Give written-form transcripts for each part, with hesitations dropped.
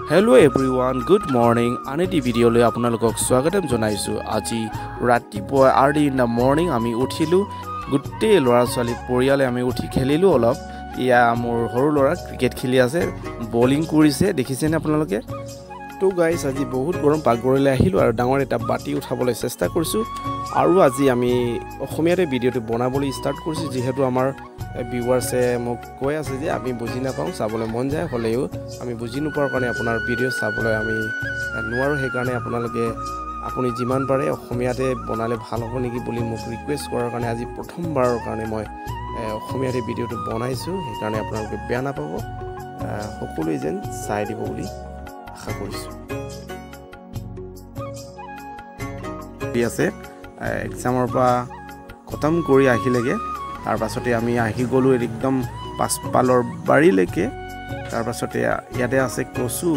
Hello everyone, good morning. Aneti video le আপোনালোকক স্বাগতম জনাইছো। আজি ৰাতিপুৱা early in the morning আমি উঠিলো গুটে লৰা ছোৱালী পৰিয়ালে আমি উঠি খেলিলো অলপ। ইয়া মোৰ সৰু লৰা ক্ৰিকেট খেলি আছে, বলিং কৰিছে দেখিছেনে আপোনালোকে। তো গাইস আজি বহুত গৰম পাকঘৰলৈ আহিলো আৰু ডাঙৰ এটা বাটি উঠাবলৈ চেষ্টা কৰিছো আৰু আজি আমি অসমীয়াতে ভিডিওটো বনাবলৈ ষ্টাৰ্ট কৰিছো যেহেতু আমাৰ ভিউৱাৰ্সে মোক কৈ আছে যে আমি বুজি নাপাওঁ চাবলৈ মন যায় হলেও আমি বুজি নোপোৱাৰ কাৰণে আপোনাৰ ভিডিও চাবলৈ আমি নোৱাৰো সেইকাৰণে আপুনি যিমান পাৰে অসমীয়াতে বনালে ভাল হ'ব নেকি বুলি মোক ৰিকুৱেষ্ট কৰাৰ কাৰণে আজি প্ৰথমবাৰৰ কাৰণে মই অসমীয়াতে ভিডিওটো বনাইছো সেইকাৰণে আপোনালোকে বেয়া নাপাব সকলোৱে যেন চাই দিব বুলি আশা কৰিছো। আছে এক্সামৰ পৰা খতম কৰি আহিলেগে তাৰ পাছতে আমি আহি গলো একদম পাছপালৰ বাৰীলৈকে। তাৰ পাছতে ইয়াতে আছে কচু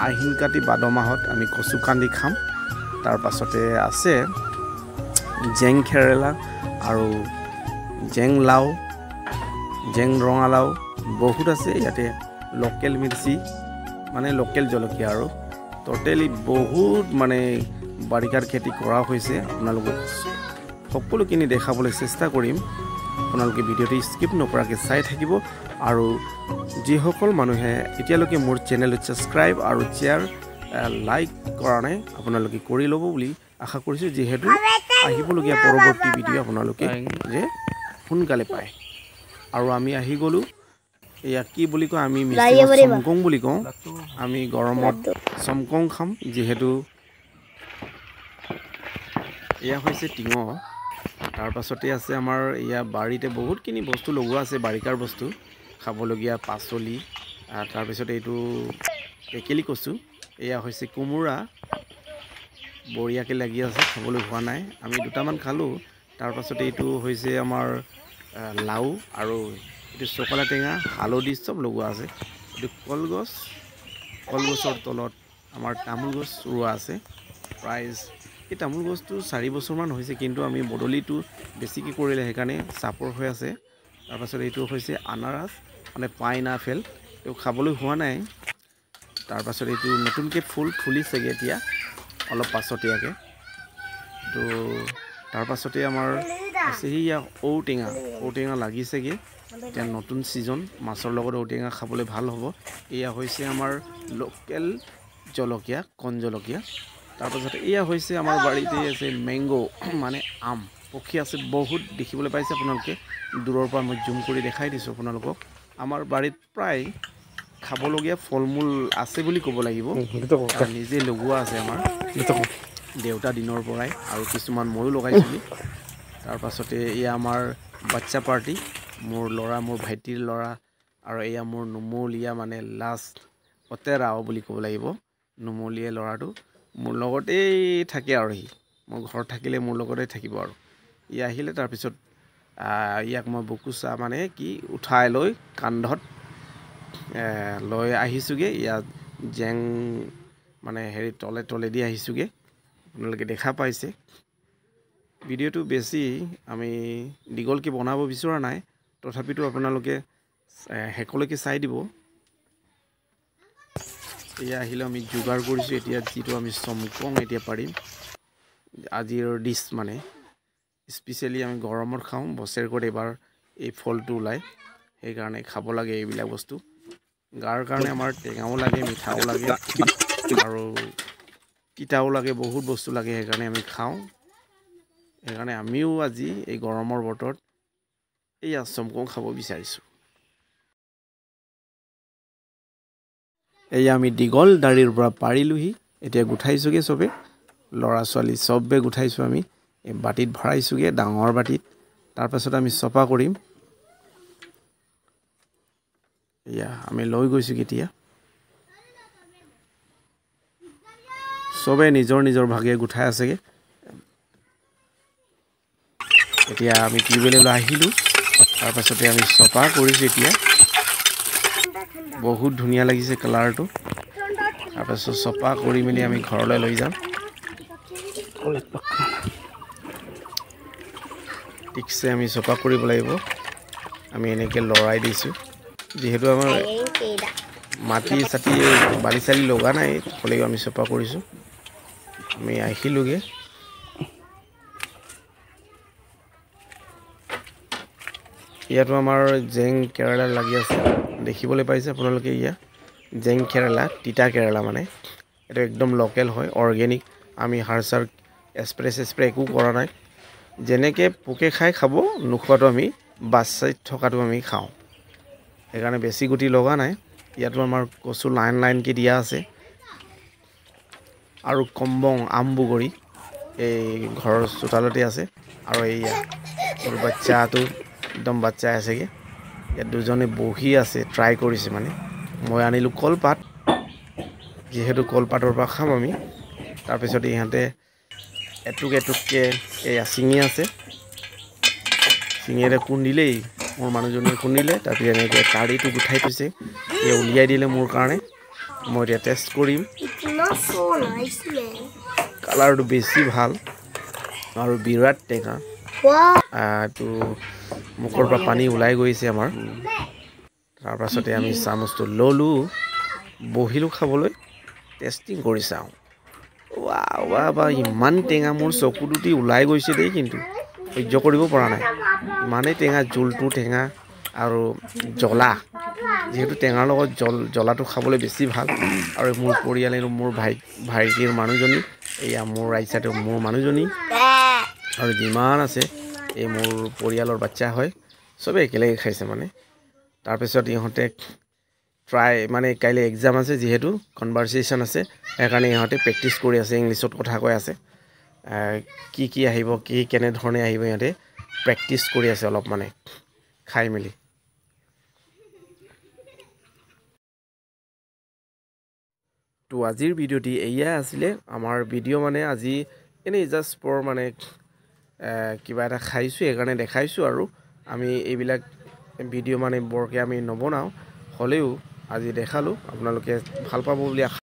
আহিন কাটি বাদ মাহত আমি কচু কান্দি খাম। তাৰ পাছতে আছে জেং খেৰেলা আৰু জেং লাও জেং ৰঙালাও বহুত আছে ইয়াতে লোকেল মিৰ্চি মানে লোকেল জলকীয়া আৰু টোটালি বহুত মানে বাৰিকাৰ খেতি কৰা হৈছে। আপোনালোকক সকলোখিনি দেখাবলৈ চেষ্টা কৰিম, আপোনালোকে ভিডিওটো স্কিপ নকৰাকৈ চাই থাকিব আৰু যিসকল মানুহে এতিয়ালৈকে মোৰ চেনেলটো ছাবস্ক্ৰাইব আৰু শ্বেয়াৰ লাইক কৰা নাই আপোনালোকে কৰি ল'ব বুলি আশা কৰিছোঁ যিহেতু আহিবলগীয়া পৰৱৰ্তী ভিডিও আপোনালোকে যে সোনকালে পায়। আৰু আমি আহি গ'লো এয়া কি বুলি কয় আমি চমকং বুলি কওঁ, আমি গৰমত চমকং খাম যিহেতু এয়া হৈছে টিঙ। তাৰ পাছতে আছে আমাৰ ইয়া বাৰীতে বহুতখিনি বস্তু লগোৱা আছে বাৰিকাৰ বস্তু খাবলগীয়া পাচলি। তাৰপিছত এইটো টেকেলি কচু, এয়া হৈছে কোমোৰা বঢ়িয়াকৈ লাগি আছে খাবলৈ হোৱা নাই আমি দুটামান খালোঁ। তাৰ পাছতে এইটো হৈছে আমাৰ লাও আৰু এইটো চকলা টেঙা হালধি চব লগোৱা আছে। এইটো কলগছৰ তলত আমাৰ তামোল গছ ৰোৱা আছে। প্ৰায় এই তামোল গছটো 4 বছৰমান হৈছে কিন্তু আমি বদলিটো বেছিকৈ কৰিলে সেইকাৰণে চাপৰ হৈ আছে। তাৰপাছত এইটো হৈছে আনাৰস মানে পাইনাপেল, এইটো খাবলৈ হোৱা নাই। তাৰপাছত এইটো নতুনকৈ ফুলিছেগৈ এতিয়া অলপ পাছতীয়াকৈ। তো তাৰপাছতে আমাৰ আছে সেয়া ঔটেঙা লাগিছেগৈ এতিয়া নতুন ছিজন মাছৰ লগত ঔটেঙা খাবলৈ ভাল হ'ব। এয়া হৈছে আমাৰ লোকেল জলকীয়া কণ জলকীয়া। তাৰপাছতে এয়া হৈছে আমাৰ বাৰীতে আছে মেংগো মানে আম পকি আছে বহুত দেখিবলৈ পাইছে আপোনালোকে দূৰৰ পৰা মই জুম কৰি দেখাই দিছোঁ আপোনালোকক। আমাৰ বাৰীত প্ৰায় খাবলগীয়া ফল মূল আছে বুলি ক'ব লাগিব, নিজে লগোৱা আছে আমাৰ দেউতা দিনৰ পৰাই আৰু কিছুমান ময়ো লগাইছিলোঁ। তাৰ পাছতে এয়া আমাৰ বাচ্চা পাৰ্টি মোৰ ল'ৰা মোৰ ভাইটিৰ ল'ৰা আৰু এয়া মোৰ নুমলীয়া মানে লাষ্ট অতেৰাও বুলি ক'ব লাগিব। নুমলীয়া ল'ৰাটো মোৰ লগতেই থাকে আৰু মই ঘৰত থাকিলে মোৰ লগতে থাকিব আৰু ই আহিলে তাৰপিছত ইয়াক মই বকুচা মানে কি উঠাই লৈ কান্ধত লৈ আহিছোঁগৈ। ইয়াত জেং মানে হেৰি তলেদি আহিছোঁগৈ আপোনালোকে দেখা পাইছে। ভিডিওটো বেছি আমি দীঘলকৈ বনাব বিচৰা নাই তথাপিতো আপোনালোকে শেষলৈকে চাই দিব। এয়া আহিলে আমি যোগাৰ কৰিছোঁ এতিয়া যিটো আমি চমকং এতিয়া পাৰিম আজিৰ ডিছ মানে স্পেচিয়েলি আমি গৰমত খাওঁ বছৰেকত এবাৰ এই ফলটো ওলায় সেইকাৰণে খাব লাগে এইবিলাক বস্তু। গাৰ কাৰণে আমাৰ টেঙাও লাগে মিঠাও লাগে আৰু তিতাও লাগে বহুত বস্তু লাগে সেইকাৰণে আমি খাওঁ। সেইকাৰণে আমিও আজি এই গৰমৰ বতৰত এইয়া চমকং খাব বিচাৰিছোঁ। এয়া আমি দীঘল দাঢ়িৰ পৰা পাৰিলোহি এতিয়া গুঠাইছোঁগৈ চবে ল'ৰা ছোৱালী চবে গুঠাইছোঁ আমি এই বাটিত ভৰাইছোঁগৈ ডাঙৰ বাটিত। তাৰপাছত আমি চফা কৰিম। এয়া আমি লৈ গৈছোঁ এতিয়া চবে নিজৰ ভাগে গুঠাই আছেগৈ। এতিয়া আমি টিউবৱেললৈ আহিলোঁ তাৰপাছতে আমি চফা কৰিছোঁ এতিয়া বহুত ধুনীয়া লাগিছে কালাৰটো। তাৰপাছত চফা কৰি মেলি আমি ঘৰলৈ লৈ যাম। ঠিকছে আমি চফা কৰিব লাগিব আমি এনেকৈ লৰাই দিছোঁ যিহেতু আমাৰ মাটি চাটি বালি চালি লগা নাই হ'লেও আমি চফা কৰিছোঁ আমি আহিলোগৈ ইয়াতো আমাৰ জেং কেৰেলা লাগি আছে দেখিবলৈ পাইছে আপোনালোকে ইয়াত জেং কেৰেলা তিতা কেৰেলা মানে এইটো একদম লোকেল হয় অৰ্গেনিক আমি সাৰ চাৰ স্প্ৰে একো কৰা নাই যেনেকৈ পোকে খাই খাব নোখোৱাটো আমি বাচাই থকাটো আমি খাওঁ সেইকাৰণে বেছি গুটি লগা নাই ইয়াতো আমাৰ কচু লাইনকৈ দিয়া আছে আৰু কম্বং আমবুগৰি এই ঘৰৰ চোতালতে আছে আৰু এইয়া মোৰ বাচ্চাটো একদম বাচ্চা আছেগৈ ইয়াত দুজনে বহি আছে ট্ৰাই কৰিছে মানে মই আনিলোঁ কলপাত যিহেতু কলপাতৰ পৰা খাম আমি তাৰপিছত ইহঁতে এটুককৈ এয়া ছিঙি আছে ছিঙিৰে খুন্দিলেই মোৰ মানুহজনীয়ে খুন্দিলে তাৰপিছত এনেকৈ কাঢ়িটো গুঠাই থৈছে এই উলিয়াই দিলে মোৰ কাৰণে মই এতিয়া টেষ্ট কৰিম কালাৰটো বেছি ভাল আৰু বিৰাট টেঙা এইটো মুখৰ পৰা পানী ওলাই গৈছে আমাৰ তাৰপাছতে আমি চামুচটো ল'লোঁ বহিলোঁ খাবলৈ টেষ্টিং কৰি চাওঁ বা ইমান টেঙা মোৰ চকু দুটি ওলাই গৈছে দেই কিন্তু সহ্য কৰিব পৰা নাই ইমানেই টেঙা জোলটো টেঙা আৰু জ্বলা যিহেতু টেঙাৰ লগত জ্বলাটো খাবলৈ বেছি ভাল আৰু মোৰ পৰিয়ালে মোৰ ভাইটিৰ মানুহজনী এয়া মোৰ ৰাইচাটো মোৰ মানুহজনী আৰু যিমান আছে এই মোৰ পৰিয়ালৰ বাচ্চা হয় চবেই একেলগে খাইছে মানে তাৰপিছত ইহঁতে মানে কাইলৈ এক্সাম আছে যিহেতু কনভাৰ্চেশ্যন আছে সেইকাৰণে ইহঁতে প্ৰেক্টিচ কৰি আছে ইংলিছত কথা কৈ আছে কি আহিব কেনেধৰণে আহিব ইহঁতে প্ৰেক্টিচ কৰি আছে অলপ মানে খাই মেলি তো আজিৰ ভিডিঅ'টি এয়াই আছিলে আমাৰ ভিডিঅ' মানে আজি এনেই জাষ্ট ফৰ মানে কিবা এটা খাইছোঁ সেইকাৰণে দেখাইছোঁ আৰু আমি এইবিলাক ভিডিঅ' মানে বৰকৈ আমি নবনাওঁ হ'লেও আজি দেখালোঁ আপোনালোকে ভাল পাব বুলি আশা